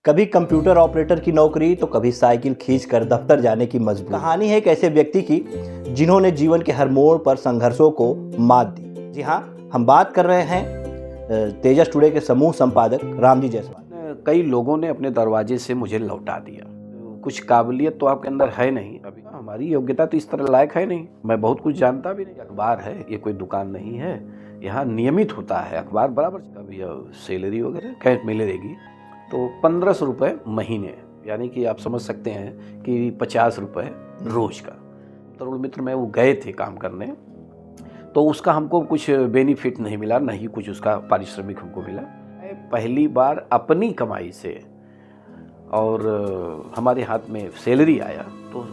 कभी computer operator की नौकरी तो कभी साइकिल खींचकर दफ्तर जाने की मजबूरी। कहानी है एक ऐसे व्यक्ति की जिन्होंने जीवन के हर मोड़ पर संघर्षों को मात दी। जी हाँ, हम बात कर रहे हैं तेजस टुडे के समूह संपादक रामजी जायसवाल। कई लोगों ने अपने दरवाजे से मुझे लौटा दिया। कुछ काबिलियत तो आपके अंदर है नहीं, अभी हमारी योग्यता तो इस तरह लायक है नहीं, मैं बहुत कुछ जानता भी नहीं। अखबार है, ये कोई दुकान नहीं है, यहाँ नियमित होता है अखबार बराबर। कभी सैलरी वगैरह कैश मिलेगी तो 1500 रुपये महीने, यानी कि आप समझ सकते हैं कि 50 रुपये रोज का। तरुण मित्र में वो गए थे काम करने, तो उसका हमको कुछ बेनिफिट नहीं मिला, नहीं कुछ उसका पारिश्रमिक हमको मिला। पहली बार अपनी कमाई से और हमारे हाथ में सैलरी आया तो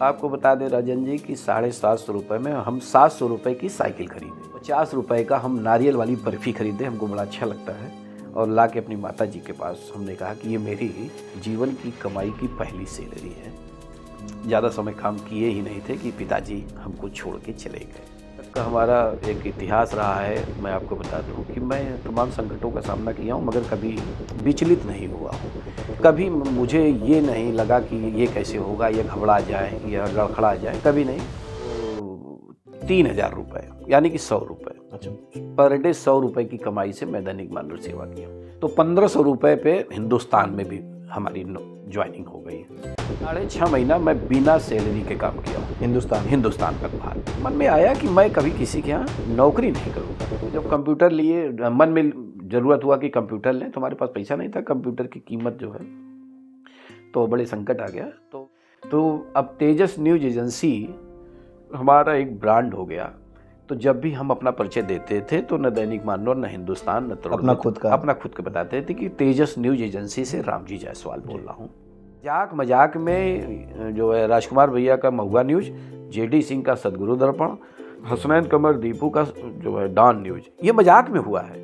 आपको बता दें राजन जी कि 750 रुपये में हम 700 रुपये की साइकिल खरीदे, 50 रुपये का हम नारियल वाली बर्फ़ी खरीदे, हमको बड़ा अच्छा लगता है। और ला के अपनी माता जी के पास हमने कहा कि ये मेरी जीवन की कमाई की पहली सैलरी है। ज़्यादा समय काम किए ही नहीं थे कि पिताजी हमको छोड़ के चले गए। का हमारा एक इतिहास रहा है। मैं आपको बता दूं कि मैं तमाम संकटों का सामना किया हूं, मगर कभी विचलित नहीं हुआ हूं। कभी मुझे ये नहीं लगा कि ये कैसे होगा, ये घबरा जाए या गड़खड़ा जाए, कभी नहीं। 3000 रुपये यानी कि 100 रुपये, अच्छा, पर डे 100 रुपये की कमाई से मैं दैनिक मानव सेवा किया। तो 1500 रुपये पे हिंदुस्तान में भी हमारी ज्वाइनिंग हो गई। 6.5 महीना मैं बिना सैलरी के काम किया हिंदुस्तान तक बाहर। मन में आया कि मैं कभी किसी के यहाँ नौकरी नहीं करूँगा। जब कंप्यूटर लिए, मन में ज़रूरत हुआ कि कंप्यूटर लें, तो हमारे पास पैसा नहीं था, कंप्यूटर की कीमत जो है, तो बड़े संकट आ गया। तो अब तेजस न्यूज एजेंसी हमारा एक ब्रांड हो गया। तो जब भी हम अपना परिचय देते थे तो न दैनिक मानव, न हिंदुस्तान, न अपना खुद का बताते थे कि तेजस न्यूज एजेंसी से रामजी जायसवाल बोल रहा हूँ। मजाक में जो है राजकुमार भैया का महुआ न्यूज, जेडी सिंह का सदगुरु दर्पण, हसनैन कमर दीपू का जो है डॉन न्यूज, ये मजाक में हुआ है।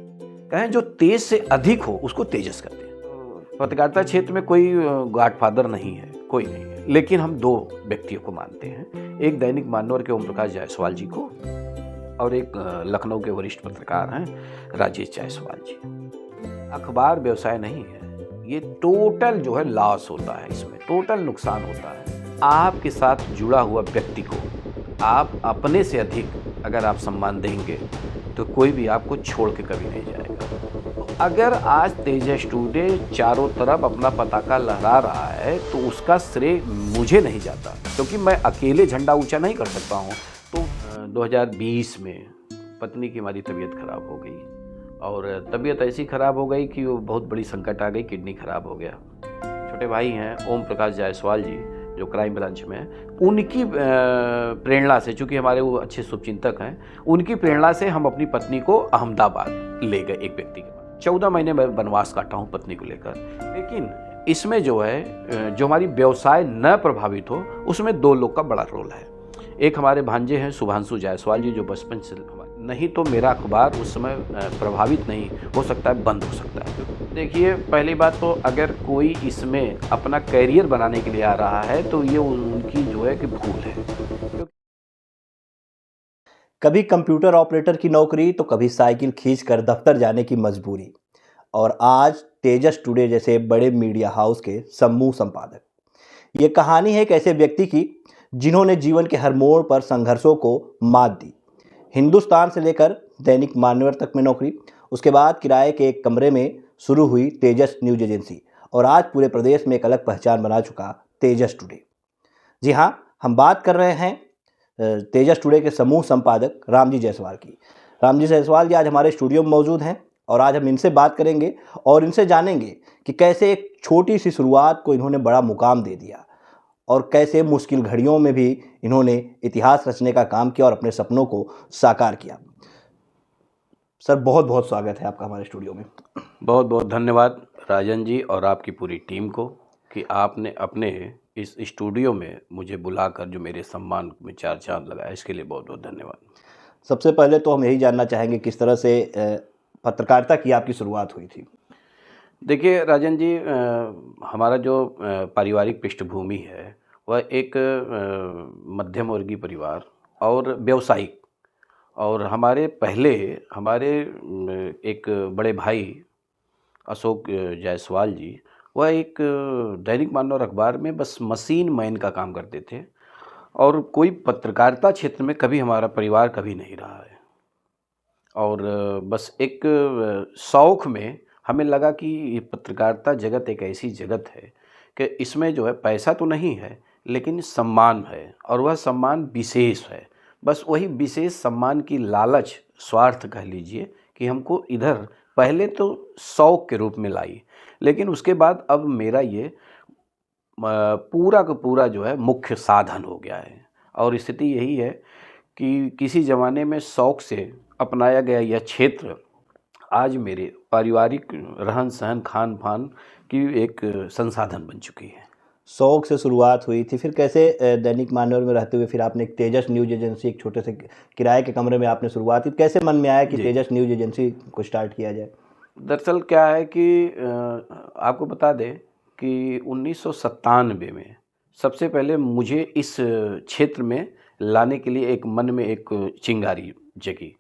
कहें जो तेज से अधिक हो उसको तेजस करते हैं। पत्रकारिता क्षेत्र में कोई गॉडफादर नहीं है, कोई नहीं है, लेकिन हम 2 व्यक्तियों को मानते हैं। एक दैनिक मानव के ओम प्रकाश जायसवाल जी को, और एक लखनऊ के वरिष्ठ पत्रकार हैं राजेश जायसवाल जी। अखबार व्यवसाय नहीं है, ये टोटल जो है लॉस होता है, इसमें टोटल नुकसान होता है। आपके साथ जुड़ा हुआ व्यक्ति को आप अपने से अधिक अगर आप सम्मान देंगे तो कोई भी आपको छोड़ के कभी नहीं जाएगा। अगर आज तेजस टुडे चारों तरफ अपना पताका लहरा रहा है तो उसका श्रेय मुझे नहीं जाता, क्योंकि मैं अकेले झंडा ऊंचा नहीं कर सकता हूँ। तो 2020 में पत्नी की हमारी तबीयत खराब हो गई, और तबीयत ऐसी ख़राब हो गई कि वो बहुत बड़ी संकट आ गई, किडनी ख़राब हो गया। छोटे भाई हैं ओम प्रकाश जायसवाल जी जो क्राइम ब्रांच में हैं, उनकी प्रेरणा से, चूँकि हमारे वो अच्छे शुभचिंतक हैं, उनकी प्रेरणा से हम अपनी पत्नी को अहमदाबाद ले गए एक व्यक्ति के पास। 14 महीने मैं वनवास काटा हूँ पत्नी को लेकर। लेकिन इसमें जो है, जो हमारी व्यवसाय न प्रभावित हो, उसमें 2 लोग का बड़ा रोल है। एक हमारे भांजे हैं शुभांशु जायसवाल जी, जो बचपन से, नहीं तो मेरा अखबार उस समय प्रभावित नहीं हो सकता है, बंद हो सकता है। देखिए, पहली बात तो अगर कोई इसमें अपना कैरियर बनाने के लिए आ रहा है तो ये उनकी जो है कि भूल है। कभी कंप्यूटर ऑपरेटर की नौकरी तो कभी साइकिल खींचकर दफ्तर जाने की मजबूरी। और आज तेजस टुडे जैसे बड़े मीडिया हाउस के समूह संपादक। ये कहानी है एक ऐसे व्यक्ति की जिन्होंने जीवन के हर मोड़ पर संघर्षों को मात दी। हिंदुस्तान से लेकर दैनिक मानव तक में नौकरी, उसके बाद किराए के एक कमरे में शुरू हुई तेजस न्यूज एजेंसी, और आज पूरे प्रदेश में एक अलग पहचान बना चुका तेजस टुडे। जी हाँ, हम बात कर रहे हैं तेजस टुडे के समूह संपादक रामजी जायसवाल की। रामजी जायसवाल जी आज हमारे स्टूडियो में मौजूद हैं, और आज हम इनसे बात करेंगे और इनसे जानेंगे कि कैसे एक छोटी सी शुरुआत को इन्होंने बड़ा मुकाम दे दिया, और कैसे मुश्किल घड़ियों में भी इन्होंने इतिहास रचने का काम किया और अपने सपनों को साकार किया। सर, बहुत बहुत स्वागत है आपका हमारे स्टूडियो में। बहुत बहुत धन्यवाद राजन जी और आपकी पूरी टीम को कि आपने अपने इस स्टूडियो में मुझे बुलाकर जो मेरे सम्मान में 4 चांद लगाया, इसके लिए बहुत बहुत धन्यवाद। सबसे पहले तो हम यही जानना चाहेंगे किस तरह से पत्रकारिता की आपकी शुरुआत हुई थी। देखिए राजन जी, हमारा जो पारिवारिक पृष्ठभूमि है वह एक मध्यम वर्गीय परिवार और व्यावसायिक, और हमारे एक बड़े भाई अशोक जायसवाल जी, वह एक दैनिक मानव अखबार में बस मशीन मैन का काम करते थे और कोई पत्रकारिता क्षेत्र में कभी हमारा परिवार कभी नहीं रहा है। और बस एक शौक़ में हमें लगा कि ये पत्रकारिता जगत एक ऐसी जगत है कि इसमें जो है पैसा तो नहीं है लेकिन सम्मान है, और वह सम्मान विशेष है। बस वही विशेष सम्मान की लालच, स्वार्थ कह लीजिए, कि हमको इधर पहले तो शौक़ के रूप में लाई, लेकिन उसके बाद अब मेरा ये पूरा का पूरा जो है मुख्य साधन हो गया है। और स्थिति यही है कि किसी ज़माने में शौक़ से अपनाया गया यह क्षेत्र आज मेरे पारिवारिक रहन-सहन, खान-पान की एक संसाधन बन चुकी है। शौक से शुरुआत हुई थी, फिर कैसे दैनिक मानव में रहते हुए फिर आपने एक तेजस न्यूज़ एजेंसी, एक छोटे से किराए के कमरे में आपने शुरुआत की, कैसे मन में आया कि जी। तेजस न्यूज़ एजेंसी को स्टार्ट किया जाए? दरअसल क्या है कि आपको बता दें कि 1997 में सबसे पहले मुझे इस क्षेत्र में लाने के लिए एक मन में एक चिंगारी जगी।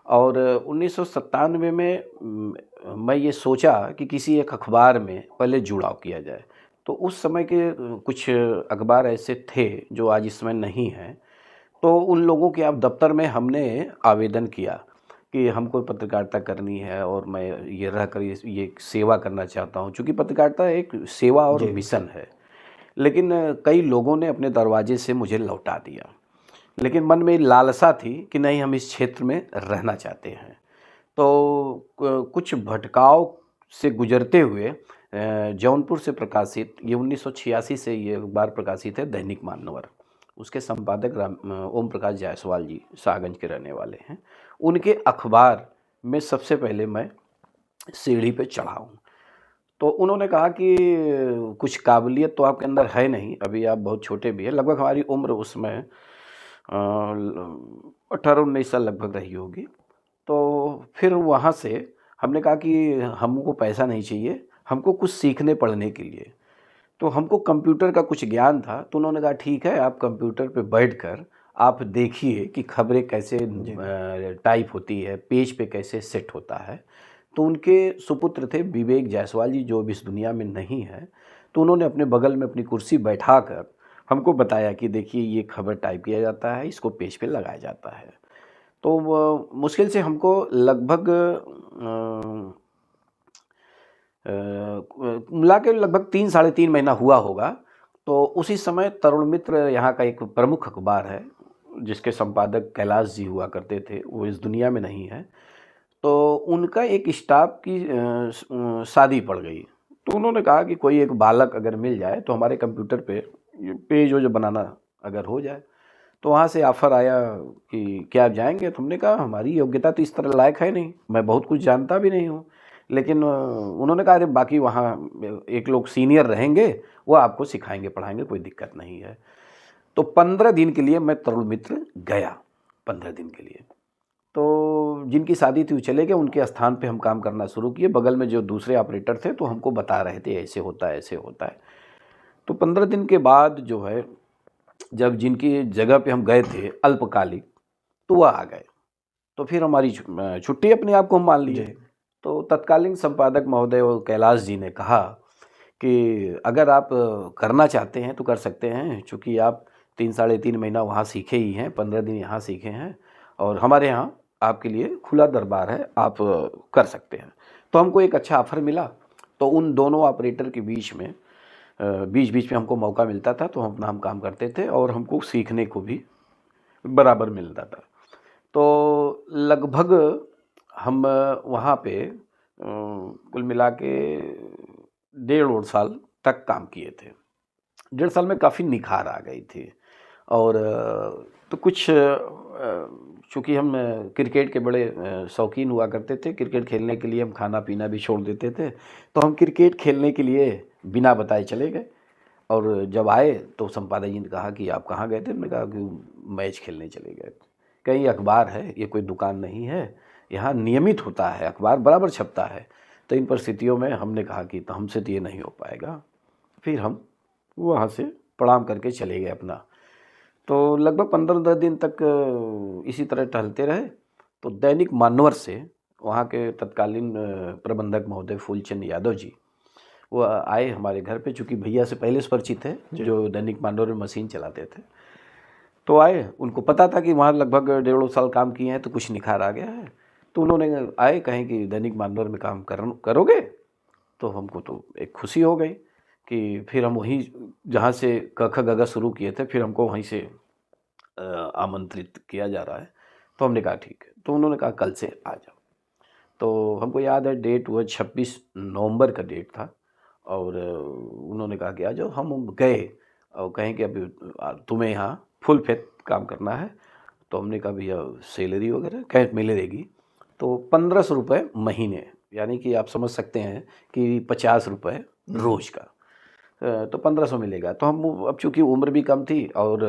और 1997 में मैं ये सोचा कि किसी एक अखबार में पहले जुड़ाव किया जाए। तो उस समय के कुछ अखबार ऐसे थे जो आज इस समय नहीं हैं। तो उन लोगों के अब दफ्तर में हमने आवेदन किया कि हमको पत्रकारिता करनी है और मैं ये रहकर ये सेवा करना चाहता हूँ। चूँकि पत्रकारिता एक सेवा और जी। मिशन है। लेकिन कई लोगों ने अपने दरवाजे से मुझे लौटा दिया। लेकिन मन में लालसा थी कि नहीं, हम इस क्षेत्र में रहना चाहते हैं। तो कुछ भटकाव से गुजरते हुए जौनपुर से प्रकाशित, ये 1986 से ये अखबार प्रकाशित है, दैनिक मानवर। उसके संपादक ओम प्रकाश जायसवाल जी शाहगंज के रहने वाले हैं। उनके अखबार में सबसे पहले मैं सीढ़ी पे चढ़ा हूँ। तो उन्होंने कहा कि कुछ काबिलियत तो आपके अंदर है नहीं, अभी आप बहुत छोटे भी हैं। लगभग हमारी उम्र उसमें 18-19 साल लगभग रही होगी। तो फिर वहाँ से हमने कहा कि हमको पैसा नहीं चाहिए, हमको कुछ सीखने पढ़ने के लिए। तो हमको कंप्यूटर का कुछ ज्ञान था। तो उन्होंने कहा ठीक है, आप कंप्यूटर पे बैठकर आप देखिए कि खबरें कैसे टाइप होती है, पेज पे कैसे सेट होता है। तो उनके सुपुत्र थे विवेक जायसवाल जी, जो अब इस दुनिया में नहीं है। तो उन्होंने अपने बगल में अपनी कुर्सी बैठाकर हमको बताया कि देखिए ये खबर टाइप किया जाता है, इसको पेज पे लगाया जाता है। तो वो मुश्किल से हमको लगभग मिला के लगभग 3 साढ़े 3 महीना हुआ होगा। तो उसी समय तरुण मित्र यहाँ का एक प्रमुख अखबार है, जिसके संपादक कैलाश जी हुआ करते थे, वो इस दुनिया में नहीं है। तो उनका एक स्टाफ की शादी पड़ गई। तो उन्होंने कहा कि कोई एक बालक अगर मिल जाए तो हमारे कंप्यूटर पे ये पेज जो बनाना अगर हो जाए। तो वहाँ से ऑफ़र आया कि क्या आप जाएंगे? तो हमने कहा हमारी योग्यता तो इस तरह लायक है नहीं, मैं बहुत कुछ जानता भी नहीं हूँ। लेकिन उन्होंने कहा अरे बाकी वहाँ एक लोग सीनियर रहेंगे, वो आपको सिखाएंगे पढ़ाएंगे, कोई दिक्कत नहीं है। तो 15 दिन के लिए मैं तरुण मित्र गया, 15 दिन के लिए। तो जिनकी शादी थी वो चले गए, उनके स्थान पे हम काम करना शुरू किए। बगल में जो दूसरे ऑपरेटर थे तो हमको बता रहे थे ऐसे होता है, ऐसे होता है। तो 15 दिन के बाद जो है, जब जिनकी जगह पे हम गए थे अल्पकालिक, तो वह आ गए। तो फिर हमारी छुट्टी अपने आप को हम मान लिए। तो तत्कालीन संपादक महोदय और कैलाश जी ने कहा कि अगर आप करना चाहते हैं तो कर सकते हैं, चूँकि आप 3 साढ़े 3 महीना वहाँ सीखे ही हैं, 15 दिन यहाँ सीखे हैं, और हमारे यहाँ आपके लिए खुला दरबार है, आप कर सकते हैं। तो हमको एक अच्छा ऑफ़र मिला। तो उन दोनों ऑपरेटर के बीच में बीच-बीच में हमको मौका मिलता था, तो हम अपना काम करते थे और हमको सीखने को भी बराबर मिलता था। तो लगभग हम वहाँ पे कुल मिला के 1.5 साल तक काम किए थे। 1.5 साल में काफ़ी निखार आ गई थी। और तो कुछ चूँकि हम क्रिकेट के बड़े शौकीन हुआ करते थे, क्रिकेट खेलने के लिए हम खाना पीना भी छोड़ देते थे। तो हम क्रिकेट खेलने के लिए बिना बताए चले गए। और जब आए तो संपादक जी ने कहा कि आप कहाँ गए थे? हमने कहा कि मैच खेलने चले गए। कहीं अखबार है, ये कोई दुकान नहीं है, यहाँ नियमित होता है, अखबार बराबर छपता है। तो इन परिस्थितियों में हमने कहा कि तो हमसे तो ये नहीं हो पाएगा। फिर हम वहाँ से प्रणाम करके चले गए अपना। तो लगभग 15 दिन तक इसी तरह टहलते रहे। तो दैनिक मानवर से वहाँ के तत्कालीन प्रबंधक महोदय फूलचंद यादव जी, वो आए हमारे घर पे, चूँकि भैया से पहले से परिचित है, जो दैनिक मानोर में मशीन चलाते थे। तो आए, उनको पता था कि वहाँ लगभग 1.5 साल काम किए हैं तो कुछ निखार आ गया है। तो उन्होंने आए, कहें कि दैनिक मानोर में काम करोगे? तो हमको तो एक खुशी हो गई कि फिर हम वहीं जहाँ से क ख ग घ शुरू किए थे, फिर हमको वहीं से आमंत्रित किया जा रहा है। तो हमने कहा ठीक है। तो उन्होंने कहा कल से आ जाओ। तो हमको याद है डेट वो 26 नवंबर का डेट था, और उन्होंने कहा कि आ जाओ। हम गए और कहें कि अभी तुम्हें यहाँ फुल फेथ काम करना है। तो हमने कहा भैया सैलरी वगैरह कहीं मिलेगी? तो 1500 रुपये महीने, यानी कि आप समझ सकते हैं कि 50 रुपये रोज़ का। तो 1500 मिलेगा। तो हम, अब चूँकि उम्र भी कम थी और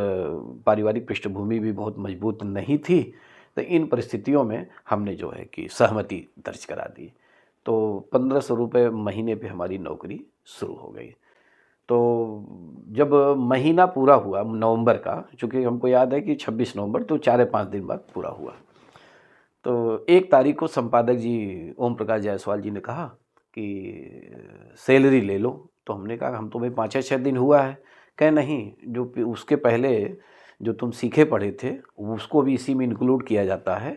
पारिवारिक पृष्ठभूमि भी बहुत मजबूत नहीं थी, तो इन परिस्थितियों में हमने जो है कि सहमति दर्ज करा दी। तो 1500 रुपये महीने पे हमारी नौकरी शुरू हो गई। तो जब महीना पूरा हुआ नवंबर का, चूँकि हमको याद है कि 26 नवंबर, तो 4 या 5 दिन बाद पूरा हुआ। तो 1 तारीख को संपादक जी ओम प्रकाश जायसवाल जी ने कहा कि सैलरी ले लो। तो हमने कहा हम तुम्हें 5 या 6 दिन हुआ है। कहे नहीं, जो उसके पहले जो तुम सीखे पढ़े थे उसको भी इसी में इंक्लूड किया जाता है।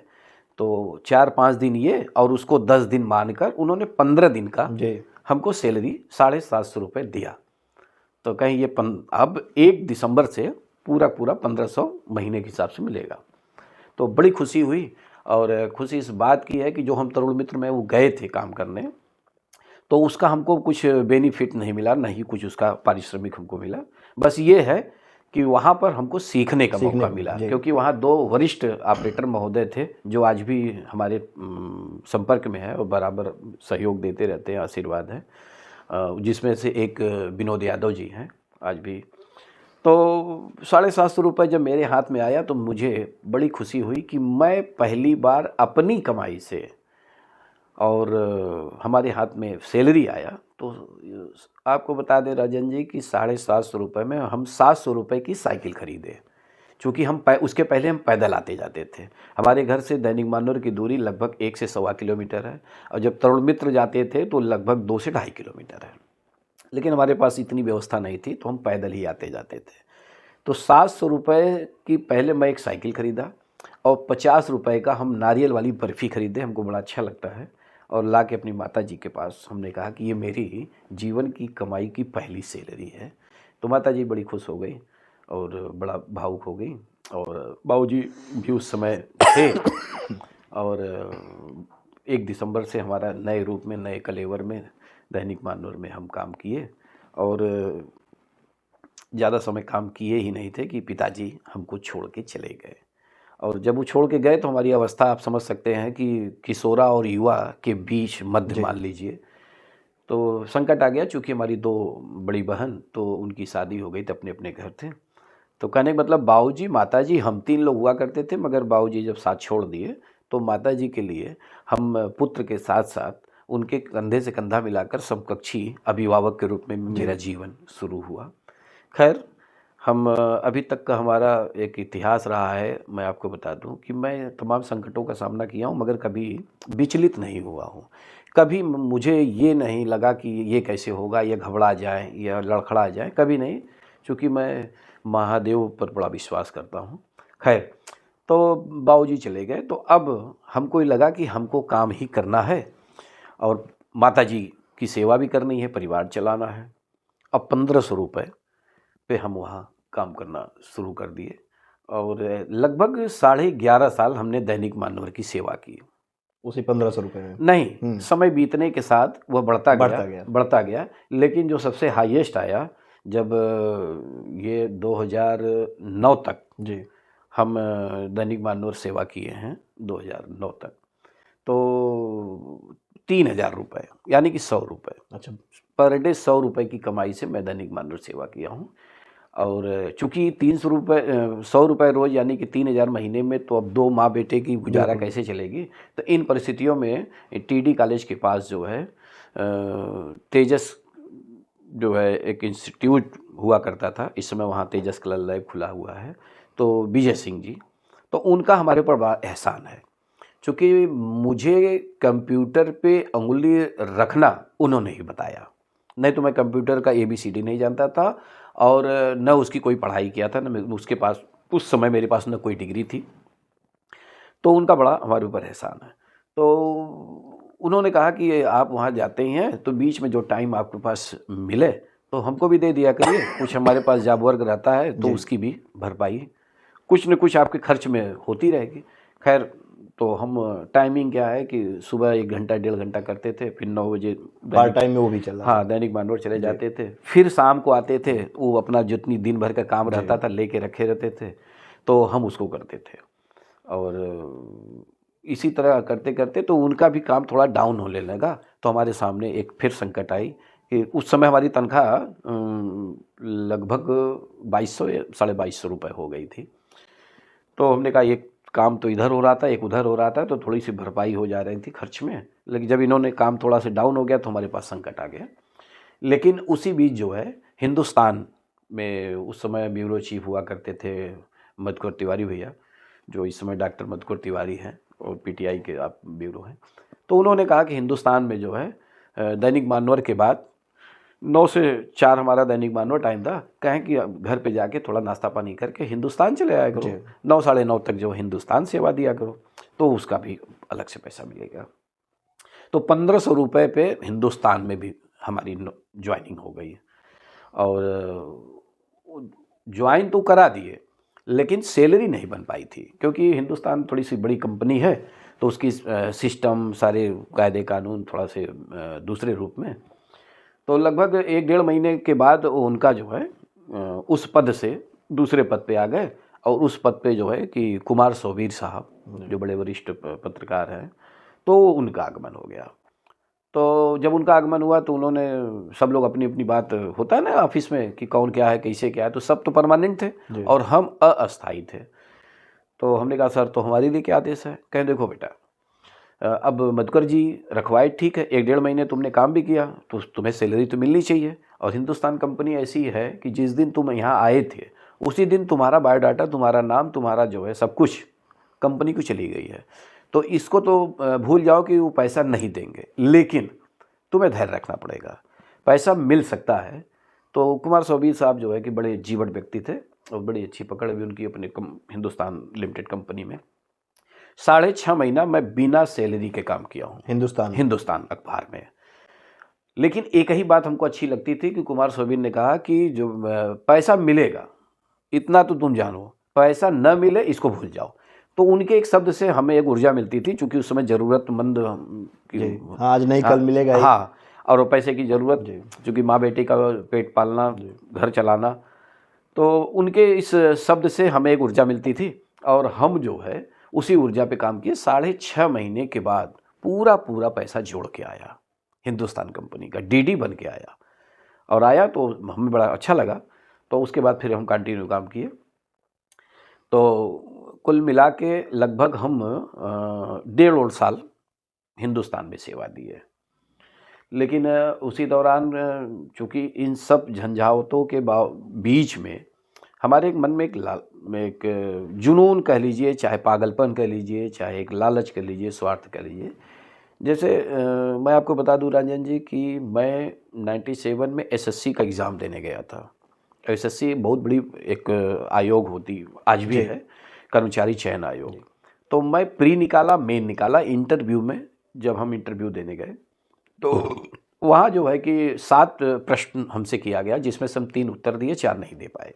तो 4-5 दिन ये और उसको 10 दिन मानकर उन्होंने 15 दिन का हमको सैलरी 750 रुपये दिया। तो कहें ये अब 1 दिसंबर से पूरा 1500 महीने के हिसाब से मिलेगा। तो बड़ी खुशी हुई, और खुशी इस बात की है कि जो हम तरुण मित्र में वो गए थे काम करने, तो उसका हमको कुछ बेनिफिट नहीं मिला, ना ही कुछ उसका पारिश्रमिक हमको मिला। बस ये है कि वहाँ पर हमको सीखने का मौका मिला, क्योंकि वहाँ 2 वरिष्ठ ऑपरेटर महोदय थे जो आज भी हमारे संपर्क में है और बराबर सहयोग देते रहते हैं, आशीर्वाद है। जिसमें से एक विनोद यादव जी हैं आज भी। तो 750 रुपये जब मेरे हाथ में आया तो मुझे बड़ी खुशी हुई कि मैं पहली बार अपनी कमाई से, और हमारे हाथ में सैलरी आया। तो आपको बता दें राजन जी कि 750 रुपये में हम 700 रुपये की साइकिल खरीदे। चूँकि हम उसके पहले हम पैदल आते जाते थे। हमारे घर से दैनिक मानोर की दूरी लगभग 1 से 1.25 किलोमीटर है, और जब तरुण मित्र जाते थे तो लगभग 2 से 2.5 किलोमीटर है। लेकिन हमारे पास इतनी व्यवस्था नहीं थी, तो हम पैदल ही आते जाते थे। तो 700 रुपये की पहले मैं एक साइकिल ख़रीदा, और 50 रुपये का हम नारियल वाली बर्फ़ी ख़रीदे, हमको बड़ा अच्छा लगता है, और ला के अपनी माता जी के पास हमने कहा कि ये मेरी जीवन की कमाई की पहली सैलरी है। तो माता जी बड़ी खुश हो गई और बड़ा भावुक हो गई, और बाबूजी भी उस समय थे। और 1 दिसंबर से हमारा नए रूप में, नए कलेवर में दैनिक मानोर में हम काम किए, और ज़्यादा समय काम किए ही नहीं थे कि पिताजी हमको छोड़ के चले गए। और जब वो छोड़ के गए तो हमारी अवस्था आप समझ सकते हैं कि किशोरा और युवा के बीच मध्य मान लीजिए। तो संकट आ गया, चूँकि हमारी 2 बड़ी बहन, तो उनकी शादी हो गई तो अपने अपने घर थे। तो कहने का मतलब बाबूजी, माताजी, हम 3 लोग हुआ करते थे, मगर बाबूजी जब साथ छोड़ दिए तो माताजी के लिए हम पुत्र के साथ साथ उनके कंधे से कंधा मिलाकर समकक्षी अभिभावक के रूप में मेरा जीवन शुरू हुआ। खैर, हम अभी तक का हमारा एक इतिहास रहा है। मैं आपको बता दूं कि मैं तमाम संकटों का सामना किया हूं, मगर कभी विचलित नहीं हुआ हूं। कभी मुझे ये नहीं लगा कि ये कैसे होगा, ये घबरा जाए या लड़खड़ा जाए, कभी नहीं, क्योंकि मैं महादेव पर बड़ा विश्वास करता हूं। खैर, तो बाबूजी चले गए, तो अब हमको ये लगा कि हमको काम ही करना है, और माताजी की सेवा भी करनी है, परिवार चलाना है। अब 1500 रुपये पे हम वहाँ काम करना शुरू कर दिए, और लगभग 11.5 साल हमने दैनिक मानोर की सेवा की। उसी 1500 रुपये में नहीं, समय बीतने के साथ वह बढ़ता गया। लेकिन जो सबसे हाईएस्ट आया, जब ये 2009 तक जी हम दैनिक मानोर सेवा किए हैं, 2009 तक, तो 3000 रुपये, यानी कि 100 रुपये। अच्छा, पर डे 100 रुपये की कमाई से मैं दैनिक मानोर सेवा किया हूँ। और चूँकि 300 रुपये 100 रुपये रोज़, यानी कि 3000 महीने में, तो अब 2 माँ बेटे की गुजारा कैसे चलेगी। तो इन परिस्थितियों में टीडी कॉलेज के पास जो है तेजस जो है एक इंस्टीट्यूट हुआ करता था, इस समय वहाँ तेजस कलर लैब खुला हुआ है। तो विजय सिंह जी, तो उनका हमारे ऊपर बड़ा एहसान है, चूँकि मुझे कंप्यूटर पे उंगली रखना उन्होंने ही बताया। नहीं तो मैं कंप्यूटर का ABCD नहीं जानता था, और न उसकी कोई पढ़ाई किया था, न उसके पास उस समय मेरे पास न कोई डिग्री थी। तो उनका बड़ा हमारे ऊपर एहसान है। तो उन्होंने कहा कि आप वहाँ जाते ही हैं तो बीच में जो टाइम आपके पास मिले तो हमको भी दे दिया करिए, कुछ हमारे पास जॉब वर्क रहता है तो जी। उसकी भी भरपाई कुछ न कुछ आपके खर्च में होती रहेगी। खैर, तो हम टाइमिंग क्या है कि सुबह 1 घंटा 1.5 घंटा करते थे, फिर 9 बजे पार्ट टाइम में वो भी चल रहा था। हाँ, दैनिक भानवर चले जाते थे, फिर शाम को आते थे, वो अपना जितनी दिन भर का काम रहता था लेके रखे रहते थे, तो हम उसको करते थे। और इसी तरह करते करते तो उनका भी काम थोड़ा डाउन होने लगा, तो हमारे सामने एक फिर संकट आई कि उस समय हमारी तनख्वाह लगभग 2200 या 2250 रुपये हो गई थी। तो हमने कहा एक काम तो इधर हो रहा था, एक उधर हो रहा था, तो थोड़ी सी भरपाई हो जा रही थी खर्च में, लेकिन जब इन्होंने काम थोड़ा सा डाउन हो गया तो हमारे पास संकट आ गया। लेकिन उसी बीच जो है हिंदुस्तान में उस समय ब्यूरो चीफ हुआ करते थे मधुकर तिवारी भैया, जो इस समय डॉक्टर मधुकर तिवारी हैं और PTI के आप ब्यूरो हैं। तो उन्होंने कहा कि हिंदुस्तान में जो है दैनिक भानवर के बाद 9 से 4 हमारा दैनिक भानवर टाइम था, कहें कि अब घर पे जाके थोड़ा नाश्ता पानी करके हिंदुस्तान चले आया करो, 9 साढ़े 9 तक जो हिंदुस्तान सेवा दिया करो, तो उसका भी अलग से पैसा मिलेगा। तो 1500 रुपये पे हिंदुस्तान में भी हमारी ज्वाइनिंग हो गई। और ज्वाइन तो करा दिए लेकिन सैलरी नहीं बन पाई थी, क्योंकि हिंदुस्तान थोड़ी सी बड़ी कंपनी है तो उसकी सिस्टम सारे कायदे कानून थोड़ा से दूसरे रूप में। तो लगभग 1-1.5 महीने के बाद उनका जो है उस पद से दूसरे पद पे आ गए, और उस पद पे जो है कि कुमार सोबीर साहब जो बड़े वरिष्ठ पत्रकार हैं, तो उनका आगमन हो गया। तो जब उनका आगमन हुआ तो उन्होंने, सब लोग अपनी अपनी बात, होता है ना ऑफिस में कि कौन क्या है कैसे क्या है, तो सब तो परमानेंट थे और हम अस्थायी थे। तो हमने कहा सर तो हमारे लिए क्या आदेश है? कहें देखो बेटा, अब मधुकर जी रखवाए ठीक है, 1-1.5 महीने तुमने काम भी किया तो तुम्हें सैलरी तो मिलनी चाहिए, और हिंदुस्तान कंपनी ऐसी है कि जिस दिन तुम यहाँ आए थे उसी दिन तुम्हारा बायोडाटा, तुम्हारा नाम, तुम्हारा जो है सब कुछ कंपनी को चली गई है। तो इसको तो भूल जाओ कि वो पैसा नहीं देंगे, लेकिन तुम्हें धैर्य रखना पड़ेगा, पैसा मिल सकता है। तो कुमार सोबीर साहब जो है कि बड़े जीवट व्यक्ति थे और बड़ी अच्छी पकड़ भी उनकी अपने हिंदुस्तान लिमिटेड कंपनी में। 6.5 महीना मैं बिना सैलरी के काम किया हूँ हिंदुस्तान अखबार में। लेकिन एक ही बात हमको अच्छी लगती थी कि कुमार सोबीर ने कहा कि जो पैसा मिलेगा इतना तो तुम जानो, पैसा न मिले इसको भूल जाओ। तो उनके एक शब्द से हमें एक ऊर्जा मिलती थी, क्योंकि उस समय ज़रूरतमंद आज नहीं कल मिलेगा। हाँ, और पैसे की ज़रूरत, क्योंकि माँ बेटे का पेट पालना, घर चलाना, तो उनके इस शब्द से हमें एक ऊर्जा मिलती थी और हम जो है उसी ऊर्जा पे काम किए। 6.5 महीने के बाद पूरा पैसा जोड़ के आया, हिंदुस्तान कंपनी का DD बन के आया, और आया तो हमें बड़ा अच्छा लगा। तो उसके बाद फिर हम कंटिन्यू काम किए। तो कुल मिला के लगभग हम 1.5 साल हिंदुस्तान में सेवा दी है। लेकिन उसी दौरान चूँकि इन सब झंझावतों के बीच में हमारे एक मन में एक जुनून कह लीजिए, चाहे पागलपन कह लीजिए, चाहे एक लालच कह लीजिए, स्वार्थ कह लीजिए। जैसे मैं आपको बता दूं राजन जी कि मैं 97 में SSC का एग्ज़ाम देने गया था। SSC बहुत बड़ी एक आयोग होती, आज भी है, कर्मचारी चयन आयोग। तो मैं प्री निकाला, मेन निकाला। इंटरव्यू में जब हम इंटरव्यू देने गए तो वहाँ जो है कि 7 प्रश्न हमसे किया गया, जिसमें से हम 3 उत्तर दिए, 4 नहीं दे पाए।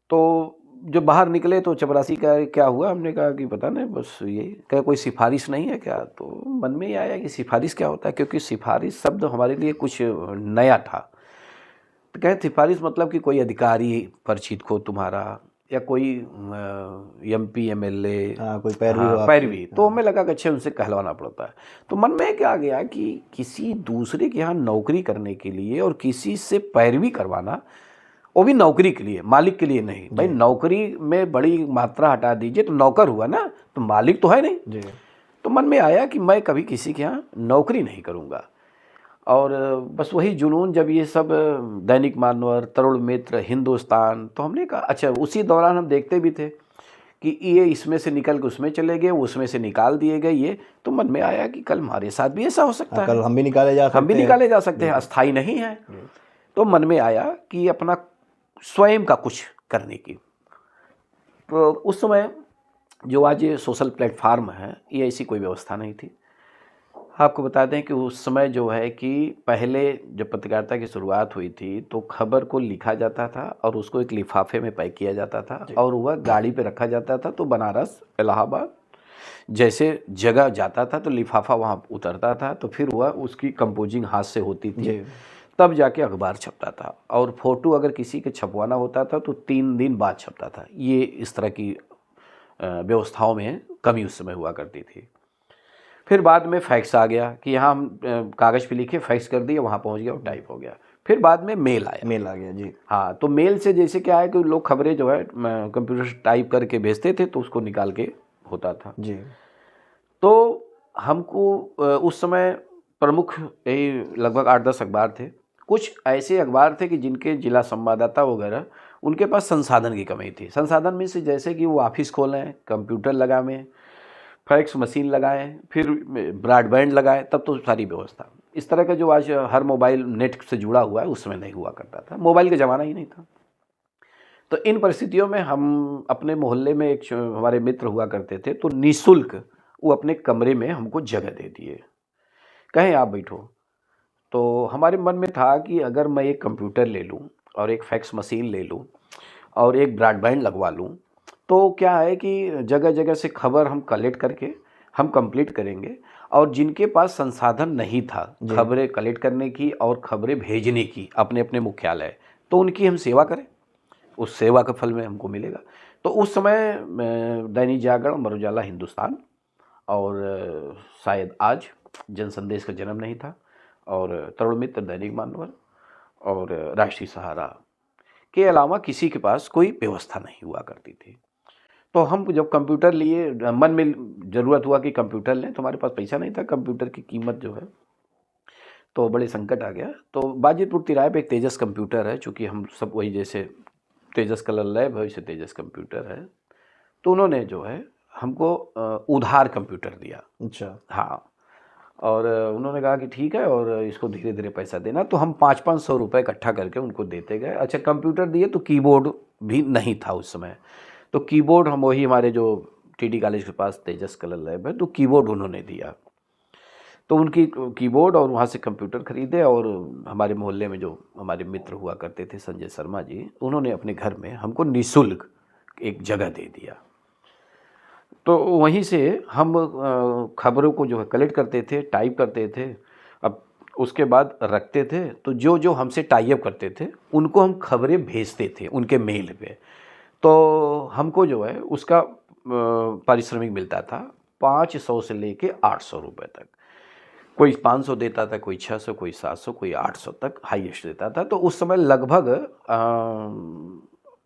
तो जब बाहर निकले तो चपरासी का क्या हुआ, हमने कहा कि पता नहीं, बस ये क्या कोई सिफारिश नहीं है क्या? तो मन में ही आया कि सिफारिश क्या होता है, क्योंकि सिफारिश शब्द हमारे लिए कुछ नया था। तो कहे सिफारिश मतलब कि कोई अधिकारी परिचित हो तुम्हारा, या कोई MP MLA, कोई पैरवी। तो हमें लगा कि अच्छा उनसे कहलवाना पड़ता है। तो मन में क्या गया कि किसी दूसरे के यहाँ नौकरी करने के लिए और किसी से पैरवी करवाना, वो भी नौकरी के लिए, मालिक के लिए नहीं। भाई नौकरी में बड़ी मात्रा हटा दीजिए तो नौकर हुआ ना, तो मालिक तो है नहीं। तो मन में आया कि मैं कभी किसी के यहाँ नौकरी नहीं करूँगा। और बस वही जुनून, जब ये सब दैनिक भानवर, तरुण मित्र, हिंदुस्तान, तो हमने कहा अच्छा। उसी दौरान हम देखते भी थे कि ये इसमें से निकल के उसमें चले गए, उसमें से निकाल दिए गए। ये तो मन में आया कि कल हमारे साथ भी ऐसा हो सकता है, कल हम भी निकाले जा सकते हम भी हैं। निकाले जा सकते हैं, अस्थाई नहीं है। तो मन में आया कि अपना स्वयं का कुछ करने की। तो उस समय जो आज ये सोशल प्लेटफार्म है, ये ऐसी कोई व्यवस्था नहीं थी। आपको बता दें कि उस समय जो है कि पहले जब पत्रकारिता की शुरुआत हुई थी तो खबर को लिखा जाता था और उसको एक लिफाफे में पैक किया जाता था और वह गाड़ी पे रखा जाता था। तो बनारस, इलाहाबाद जैसे जगह जाता था तो लिफाफा वहाँ उतरता था, तो फिर वह उसकी कंपोजिंग हाथ से होती थी, तब जाके अखबार छपता था। और फोटो अगर किसी के छपवाना होता था तो 3 दिन बाद छपता था। ये इस तरह की व्यवस्थाओं में कमी उस समय हुआ करती थी। फिर बाद में फैक्स आ गया कि यहाँ हम कागज़ पे लिखे, फैक्स कर दिए, वहाँ पहुँच गया और टाइप हो गया। फिर बाद में मेल आया। मेल आ गया जी। हाँ, तो मेल से जैसे क्या है कि लोग खबरें जो है कंप्यूटर से टाइप करके भेजते थे तो उसको निकाल के होता था जी। तो हमको उस समय प्रमुख यही लगभग 8-10 अखबार थे। कुछ ऐसे अखबार थे कि जिनके जिला संवाददाता वगैरह उनके पास संसाधन की कमी थी। संसाधन में से जैसे कि वो ऑफिस खोलें, कंप्यूटर लगाएं, फैक्स मशीन लगाएं, फिर ब्रॉडबैंड लगाएं, तब तो सारी व्यवस्था। इस तरह का जो आज हर मोबाइल नेट से जुड़ा हुआ है, उस समय नहीं हुआ करता था। मोबाइल का ज़माना ही नहीं था। तो इन परिस्थितियों में हम अपने मोहल्ले में एक हमारे मित्र हुआ करते थे, तो निःशुल्क वो अपने कमरे में हमको जगह दे दिए, कहें आप बैठो। तो हमारे मन में था कि अगर मैं एक कंप्यूटर ले लूँ और एक फैक्स मशीन ले लूँ और एक ब्रॉडबैंड लगवा लूँ, तो क्या है कि जगह जगह से खबर हम कलेक्ट करके हम कंप्लीट करेंगे। और जिनके पास संसाधन नहीं था खबरें कलेक्ट करने की और खबरें भेजने की अपने अपने मुख्यालय, तो उनकी हम सेवा करें, उस सेवा का फल में हमको मिलेगा। तो उस समय दैनिक जागरण, अमर उजाला, हिंदुस्तान और शायद आज जनसंदेश का जन्म नहीं था, और तरुण मित्र, दैनिक मानवर और राष्ट्रीय सहारा के अलावा किसी के पास कोई व्यवस्था नहीं हुआ करती थी। तो हम जब कंप्यूटर लिए, मन में ज़रूरत हुआ कि कंप्यूटर लें, तो हमारे पास पैसा नहीं था, कंप्यूटर की कीमत जो है, तो बड़े संकट आ गया। तो बाजितपुर तिराहे पे एक तेजस कंप्यूटर है, चूँकि हम सब वही जैसे तेजस कलर लैब है वैसे तेजस कंप्यूटर है, तो उन्होंने जो है हमको उधार कंप्यूटर दिया। अच्छा। हाँ, और उन्होंने कहा कि ठीक है और इसको धीरे धीरे पैसा देना। तो हम 500-500 रुपये इकट्ठा करके उनको देते गए। अच्छा, कंप्यूटर दिए तो कीबोर्ड भी नहीं था उस समय, तो कीबोर्ड हम वही हमारे जो टीडी कॉलेज के पास तेजस कलर लैब है, तो कीबोर्ड उन्होंने दिया। तो उनकी कीबोर्ड और वहाँ से कंप्यूटर ख़रीदे। और हमारे मोहल्ले में जो हमारे मित्र हुआ करते थे, संजय शर्मा जी, उन्होंने अपने घर में हमको निःशुल्क एक जगह दे दिया। तो वहीं से हम खबरों को जो है कलेक्ट करते थे, टाइप करते थे, अब उसके बाद रखते थे। तो जो जो हमसे टाई अप करते थे उनको हम खबरें भेजते थे उनके मेल पे। तो हमको जो है उसका पारिश्रमिक मिलता था 500 से लेके 800 रुपये तक। कोई 500 देता था, कोई 600, कोई 700, कोई 800 तक हाईएस्ट देता था। तो उस समय लगभग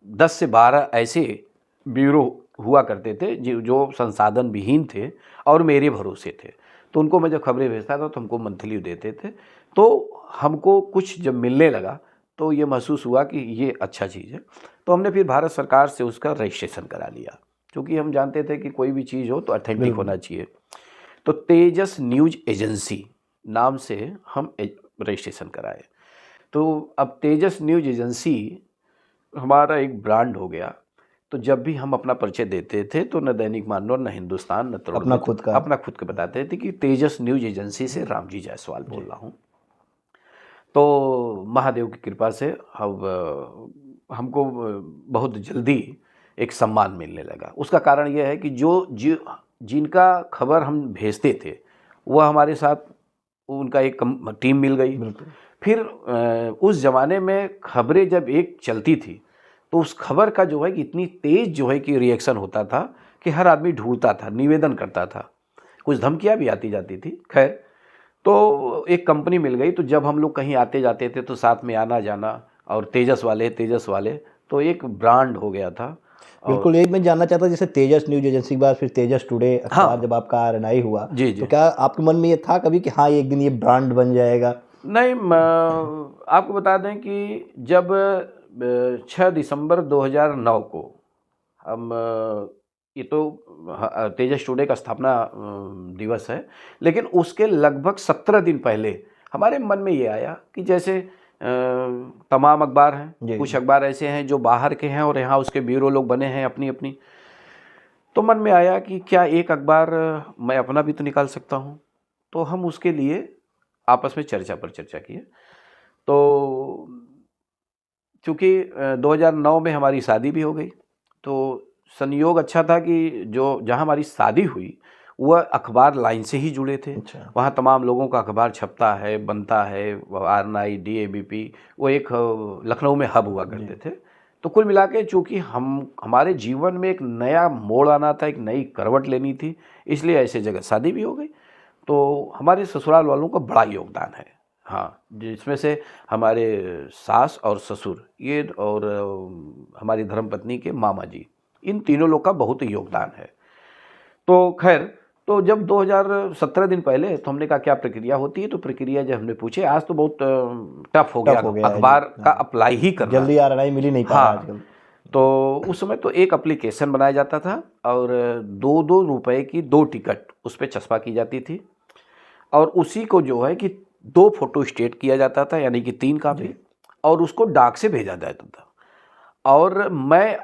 10 से 12 ऐसे ब्यूरो हुआ करते थे जो संसाधन विहीन थे और मेरे भरोसे थे। तो उनको मैं जब खबरें भेजता था तो हमको मंथली देते थे। तो हमको कुछ जब मिलने लगा तो ये महसूस हुआ कि ये अच्छा चीज़ है। तो हमने फिर भारत सरकार से उसका रजिस्ट्रेशन करा लिया, क्योंकि हम जानते थे कि कोई भी चीज़ हो तो अथेंटिक होना चाहिए। तो तेजस न्यूज एजेंसी नाम से हम रजिस्ट्रेशन कराए। तो अब तेजस न्यूज एजेंसी हमारा एक ब्रांड हो गया। तो जब भी हम अपना परिचय देते थे तो न दैनिक मानवर, न हिंदुस्तान, न तरुण अपना मित्र, अपना खुद का बताते थे कि तेजस न्यूज एजेंसी से रामजी जायसवाल बोल रहा हूँ। तो महादेव की कृपा से अब हमको बहुत जल्दी एक सम्मान मिलने लगा। उसका कारण यह है कि जिनका खबर हम भेजते थे वह हमारे साथ, उनका एक टीम मिल गई। फिर उस ज़माने में खबरें जब एक चलती थी तो उस खबर का जो है कि इतनी तेज़ जो है कि रिएक्शन होता था कि हर आदमी ढूंढता था, निवेदन करता था, कुछ धमकियाँ भी आती जाती थी। खैर, तो एक कंपनी मिल गई। तो जब हम लोग कहीं आते जाते थे तो साथ में आना जाना, और तेजस वाले, तो एक ब्रांड हो गया था। बिल्कुल, एक मैं जानना चाहता हूँ, जैसे तेजस न्यूज एजेंसी के बाद फिर तेजस टुडे अखबार जब आपका आरएनआई हुआ, तो क्या आपके मन में ये था कभी कि हाँ एक दिन ये ब्रांड बन जाएगा? नहीं, आपको बता दें कि जब 6 दिसंबर 2009 को हम ये तो तेजस टुडे का स्थापना दिवस है, लेकिन उसके लगभग 17 दिन पहले हमारे मन में ये आया कि जैसे तमाम अखबार हैं, जी कुछ अखबार ऐसे हैं जो बाहर के हैं और यहाँ उसके ब्यूरो लोग बने हैं अपनी अपनी, तो मन में आया कि क्या एक अखबार मैं अपना भी तो निकाल सकता हूँ। तो हम उसके लिए आपस में चर्चा पर चर्चा किए। तो चूँकि 2009 में हमारी शादी भी हो गई, तो संयोग अच्छा था कि जो जहाँ हमारी शादी हुई वह अखबार लाइन से ही जुड़े थे। अच्छा वहाँ तमाम लोगों का अखबार छपता है, बनता है, RNI, DABP, वो एक लखनऊ में हब हुआ करते थे। तो कुल मिला के चूँकि हमारे जीवन में एक नया मोड़ आना था, एक नई करवट लेनी थी, इसलिए ऐसे जगह शादी भी हो गई। तो हमारे ससुराल वालों का बड़ा योगदान है, हाँ, जिसमें से हमारे सास और ससुर ये और हमारी धर्मपत्नी के मामा जी, इन तीनों लोग का बहुत योगदान है। तो खैर, तो जब 2017 दिन पहले तो हमने कहा क्या प्रक्रिया होती है, तो प्रक्रिया जब हमने पूछे, आज तो बहुत टफ हो गया है अखबार जी। का अप्लाई ही करना। जल्दी RNI मिल ही नहीं पा रहा हाँ, आजकल। तो उस समय तो एक एप्लीकेशन बनाया जाता था और 2-2 रुपए की 2 टिकट उस पर चस्पा की जाती थी, और उसी को जो है कि 2 फोटो स्टेट किया जाता था, यानी कि 3 कापी, और उसको डाक से भेजा जाता था। और मैं